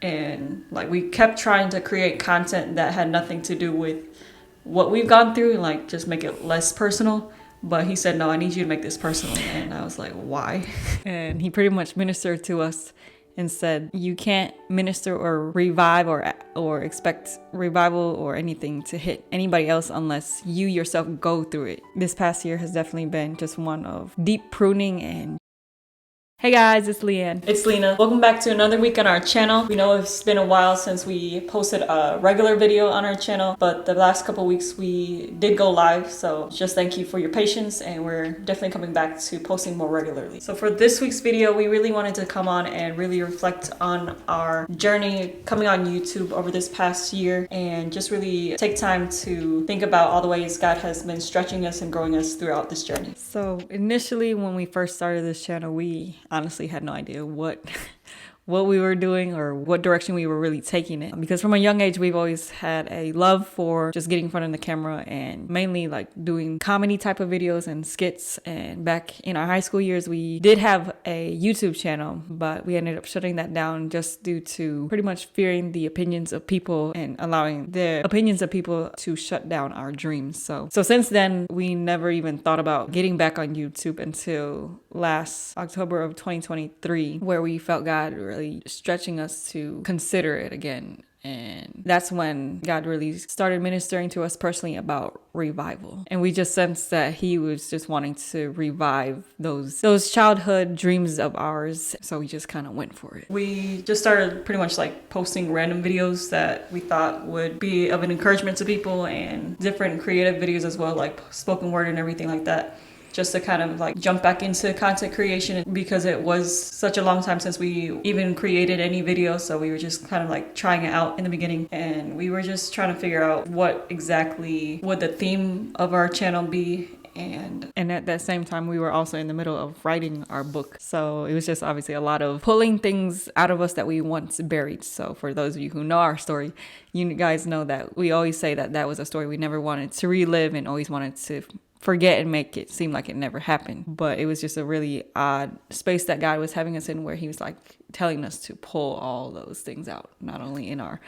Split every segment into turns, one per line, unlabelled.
And like we kept trying to create content that had nothing to do with what we've gone through, and like just make it less personal. But he said, no, I need you to make this personal. And I was like, why? And he pretty much ministered to us and said, you can't minister or revive or expect revival or anything to hit anybody else unless you yourself go through it. This past year has definitely been just one of deep pruning. And hey guys, it's Leanne. It's Lena. Welcome back to another week on our channel. We know it's been a while since we posted a regular video on our channel, but the last couple weeks we did go live. So just thank you for your patience, and we're definitely coming back to posting more regularly. So for this week's video, we really wanted to come on and really reflect on our journey coming on YouTube over this past year, and just really take time to think about all the ways God has been stretching us and growing us throughout this journey. So initially, when we first started this channel, we honestly had no idea what we were doing or what direction we were really taking it, because from a young age we've always had a love for just getting in front of the camera and mainly like doing comedy type of videos and skits. And back in our high school years we did have a YouTube channel, but we ended up shutting that down just due to pretty much fearing the opinions of people and allowing the opinions of people to shut down our dreams. So since then we never even thought about getting back on YouTube until last October of 2023, where we felt God really stretching us to consider it again. And that's when God really started ministering to us personally about revival. And we just sensed that he was just wanting to revive those childhood dreams of ours. So we just kind of went for it. We just started pretty much like posting random videos that we thought would be of an encouragement to people, and different creative videos as well, like spoken word and everything like that, just to kind of like jump back into content creation, because it was such a long time since we even created any video. So we were just kind of like trying it out in the beginning, and we were just trying to figure out what exactly would the theme of our channel be. And at that same time we were also in the middle of writing our book, so it was just obviously a lot of pulling things out of us that we once buried. So for those of you who know our story, you guys know that we always say that that was a story we never wanted to relive and always wanted to forget and make it seem like it never happened. But it was just a really odd space that God was having us in, where he was like telling us to pull all those things out, not only in our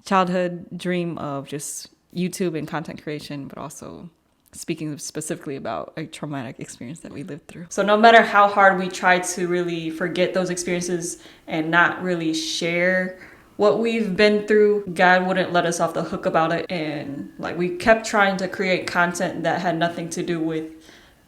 childhood dream of just YouTube and content creation, but also speaking specifically about a traumatic experience that we lived through. So no matter how hard we tried to really forget those experiences and not really share what we've been through, God wouldn't let us off the hook about it. And like we kept trying to create content that had nothing to do with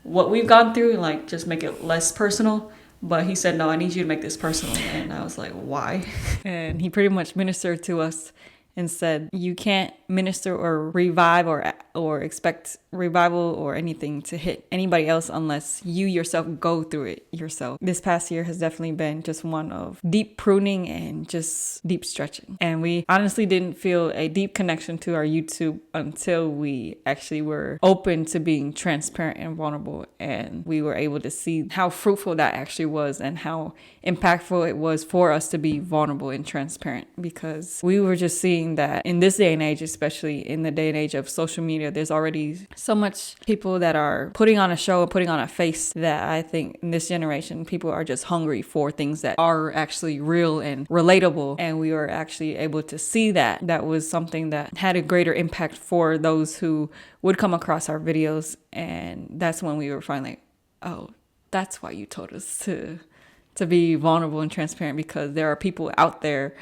what we've gone through, and like just make it less personal. But he said, no, I need you to make this personal. And I was like, why? And he pretty much ministered to us and said, you can't minister or revive or expect revival or anything to hit anybody else unless you yourself go through it yourself. This past year has definitely been just one of deep pruning and just deep stretching. And we honestly didn't feel a deep connection to our YouTube until we actually were open to being transparent and vulnerable. And we were able to see how fruitful that actually was and how impactful it was for us to be vulnerable and transparent, because we were just seeing that in this day and age, especially in the day and age of social media, there's already so much people that are putting on a show and putting on a face, that I think in this generation people are just hungry for things that are actually real and relatable. And we were actually able to see that was something that had a greater impact for those who would come across our videos. And that's when we were finally like, oh, that's why you told us to be vulnerable and transparent, because there are people out there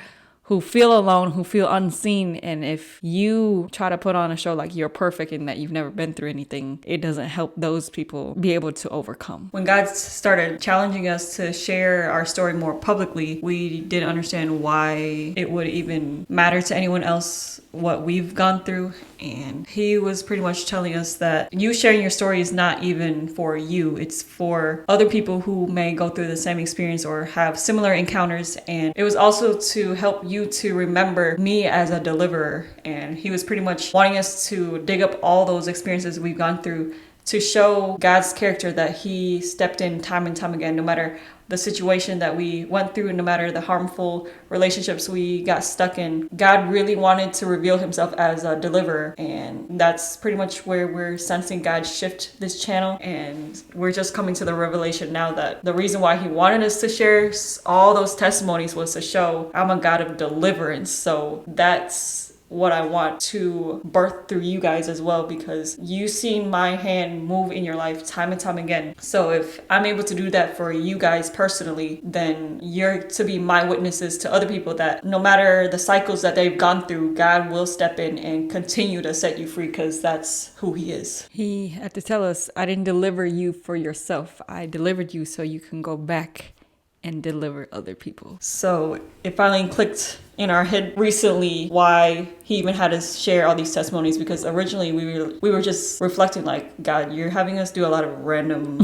who feel alone, who feel unseen. And if you try to put on a show like you're perfect and that you've never been through anything, it doesn't help those people be able to overcome. When God started challenging us to share our story more publicly, we didn't understand why it would even matter to anyone else what we've gone through. And he was pretty much telling us that you sharing your story is not even for you, it's for other people who may go through the same experience or have similar encounters. And it was also to help you to remember me as a deliverer. And he was pretty much wanting us to dig up all those experiences we've gone through to show God's character, that he stepped in time and time again, no matter the situation that we went through, no matter the harmful relationships we got stuck in, God really wanted to reveal himself as a deliverer. And that's pretty much where we're sensing God shift this channel. And we're just coming to the revelation now that the reason why he wanted us to share all those testimonies was to show I'm a God of deliverance. So that's what I want to birth through you guys as well, because you've seen my hand move in your life time and time again. So if I'm able to do that for you guys personally, then you're to be my witnesses to other people that no matter the cycles that they've gone through, God will step in and continue to set you free, because that's who he is.
He had to tell us, I didn't deliver you for yourself. I delivered you so you can go back and deliver other people.
So it finally clicked in our head recently why he even had us share all these testimonies, because originally we were just reflecting like, God, you're having us do a lot of random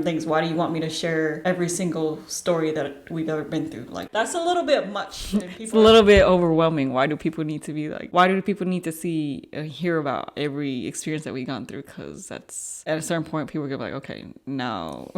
things. Why do you want me to share every single story that we've ever been through? Like, that's a little bit much.
It's a little bit overwhelming. Why do people need to see hear about every experience that we've gone through? Because that's at a certain point people get like, okay, no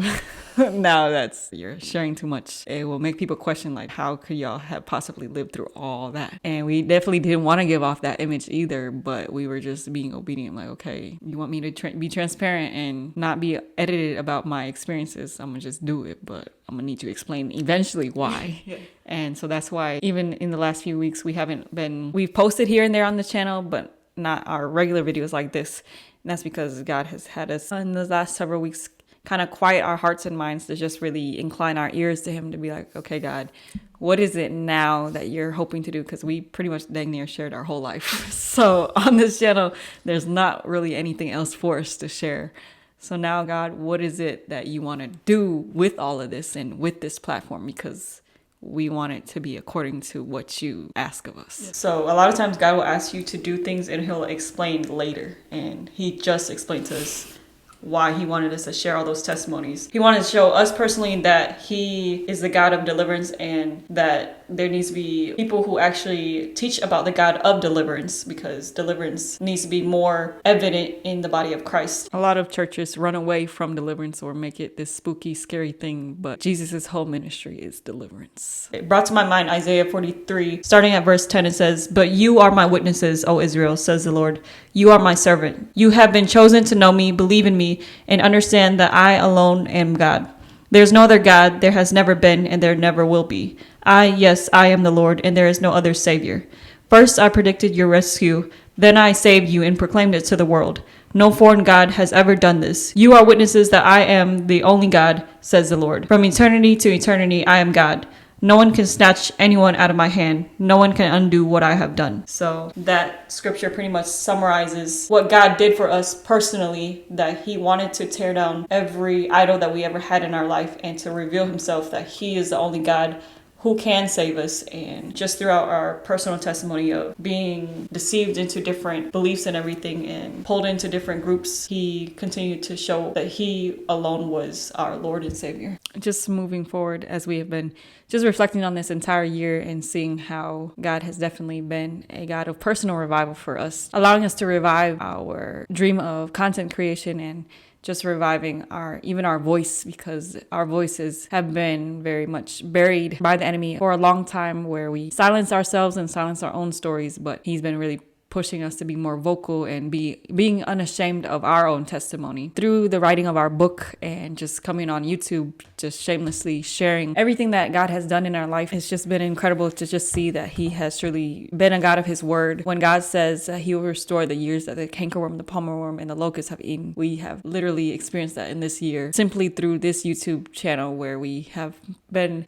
now that's, you're sharing too much. It will make people question like, how could y'all have possibly lived through all that? And we definitely didn't want to give off that image either, but we were just being obedient. Like, okay, you want me to be transparent and not be edited about my experiences, I'm gonna just do it, but I'm gonna need to explain eventually why.
Yeah.
And so that's why even in the last few weeks we've posted here and there on the channel, but not our regular videos like this. And that's because God has had us in the last several weeks kind of quiet our hearts and minds to just really incline our ears to him, to be like, okay, God, what is it now that you're hoping to do? Because we pretty much dang near shared our whole life. So on this channel, there's not really anything else for us to share. So now, God, what is it that you want to do with all of this and with this platform? Because we want it to be according to what you ask of us.
So a lot of times God will ask you to do things and he'll explain later. And he just explained to us why he wanted us to share all those testimonies. He wanted to show us personally that he is the God of deliverance, and that there needs to be people who actually teach about the God of deliverance, because deliverance needs to be more evident in the body of Christ.
A lot of churches run away from deliverance or make it this spooky, scary thing, but Jesus' whole ministry is deliverance.
It brought to my mind Isaiah 43, starting at verse 10, it says, "But you are my witnesses, O Israel, says the Lord. You are my servant. You have been chosen to know me, believe in me, and understand that I alone am God. There's no other God, there has never been, and there never will be. Yes, I am the Lord, and there is no other Savior. First I predicted your rescue, then I saved you and proclaimed it to the world. No foreign God has ever done this. You are witnesses that I am the only God, says the Lord. From eternity to eternity, I am God. No one can snatch anyone out of my hand. No one can undo what I have done." So that scripture pretty much summarizes what God did for us personally, that he wanted to tear down every idol that we ever had in our life and to reveal himself that he is the only God who can save us. And just throughout our personal testimony of being deceived into different beliefs and everything and pulled into different groups, he continued to show that he alone was our Lord and Savior.
Just moving forward, as we have been just reflecting on this entire year and seeing how God has definitely been a God of personal revival for us, allowing us to revive our dream of content creation and just reviving our voice, because our voices have been very much buried by the enemy for a long time, where we silence ourselves and silence our own stories. But he's been really pushing us to be more vocal and being unashamed of our own testimony through the writing of our book, and just coming on YouTube, just shamelessly sharing everything that God has done in our life. It's just been incredible to just see that he has truly been a God of his word. When God says that he will restore the years that the cankerworm, the palmerworm, and the locusts have eaten, we have literally experienced that in this year, simply through this YouTube channel, where we've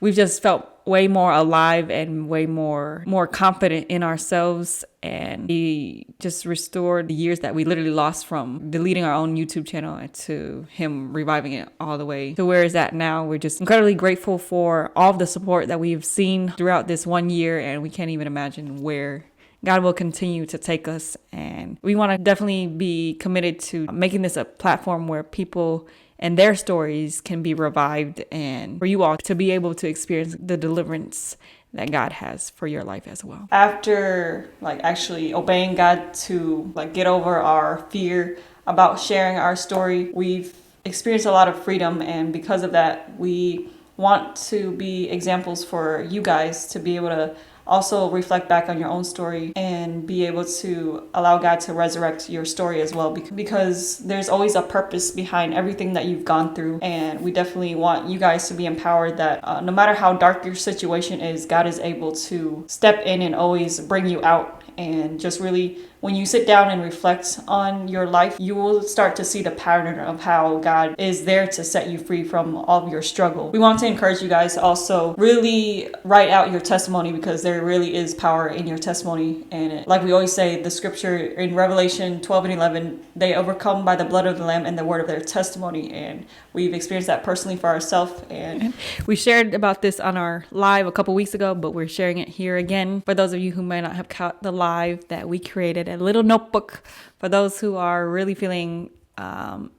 just felt way more alive and way more confident in ourselves. And he just restored the years that we literally lost from deleting our own YouTube channel, to him reviving it all the way to where it's at now. We're just incredibly grateful for all of the support that we've seen throughout this 1 year, and we can't even imagine where God will continue to take us. And we want to definitely be committed to making this a platform where people and their stories can be revived, and for you all to be able to experience the deliverance that God has for your life as well.
After actually obeying God to get over our fear about sharing our story, we've experienced a lot of freedom, and because of that, we want to be examples for you guys to be able to also reflect back on your own story and be able to allow God to resurrect your story as well, because there's always a purpose behind everything that you've gone through. And we definitely want you guys to be empowered that no matter how dark your situation is, God is able to step in and always bring you out. And just really, when you sit down and reflect on your life, you will start to see the pattern of how God is there to set you free from all of your struggle. We want to encourage you guys to also really write out your testimony, because there really is power in your testimony. And like we always say, the scripture in Revelation 12 and 11, they overcome by the blood of the Lamb and the word of their testimony. And we've experienced that personally for ourselves. And
we shared about this on our live a couple weeks ago, but we're sharing it here again for those of you who might not have caught the live that we created, a little notebook for those who are really feeling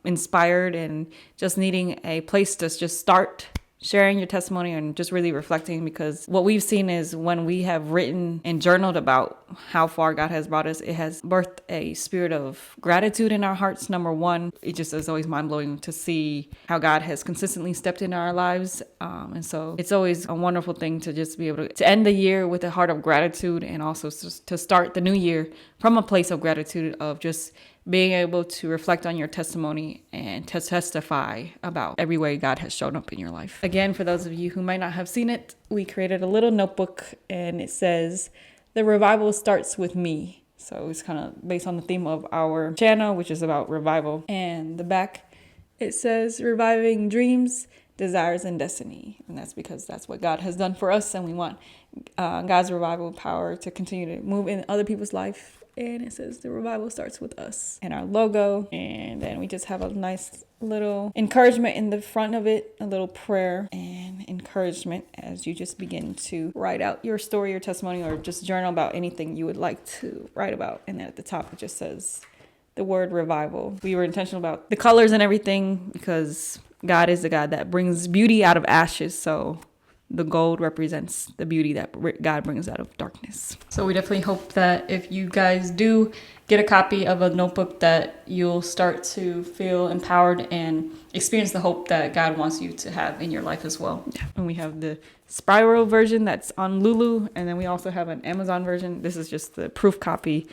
inspired and just needing a place to just start sharing your testimony and just really reflecting. Because what we've seen is when we have written and journaled about how far God has brought us, it has birthed a spirit of gratitude in our hearts. Number one, it just is always mind-blowing to see how God has consistently stepped in our lives. And so it's always a wonderful thing to just be able to end the year with a heart of gratitude, and also to start the new year from a place of gratitude, of just being able to reflect on your testimony and to testify about every way God has shown up in your life. Again, for those of you who might not have seen it, we created a little notebook, and it says, "The revival starts with me." So it's kind of based on the theme of our channel, which is about revival. And the back, it says, "Reviving dreams, desires, and destiny." And that's because that's what God has done for us, and we want God's revival power to continue to move in other people's life. And it says the revival starts with us, and our logo. And then we just have a nice little encouragement in the front of it, a little prayer and encouragement as you just begin to write out your story, your testimony, or just journal about anything you would like to write about. And then at the top, it just says the word revival. We were intentional about the colors and everything, because God is the God that brings beauty out of ashes. So the gold represents the beauty that God brings out of darkness. So we definitely hope that if you guys do get a copy of a notebook, that you'll start to feel empowered and experience the hope that God wants you to have in your life as well. Yeah. And we have the spiral version that's on Lulu, and then we also have an Amazon version. This is just the proof copy,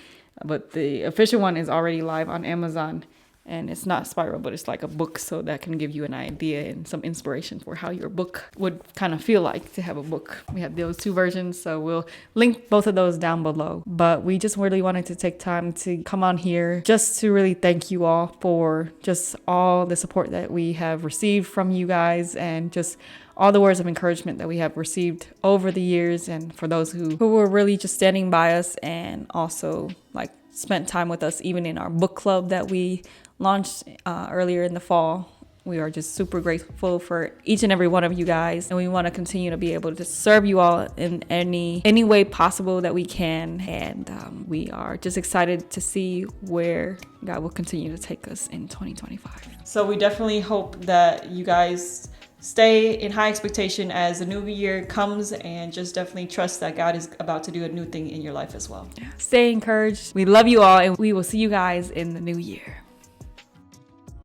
but the official one is already live on Amazon. And it's not spiral, but it's like a book, so that can give you an idea and some inspiration for how your book would kind of feel like to have a book. We have those two versions, so we'll link both of those down below. But we just really wanted to take time to come on here just to really thank you all for just all the support that we have received from you guys, and just all the words of encouragement that we have received over the years, and for those who were really just standing by us and also like spent time with us even in our book club that we launched earlier in the fall. We are just super grateful for each and every one of you guys, and we want to continue to be able to serve you all in any way possible that we can. And we are just excited to see where God will continue to take us in 2025.
So we definitely hope that you guys stay in high expectation as the new year comes, and just definitely trust that God is about to do a new thing in your life as well.
Yeah. Stay encouraged. We love you all, and we will see you guys in the new year.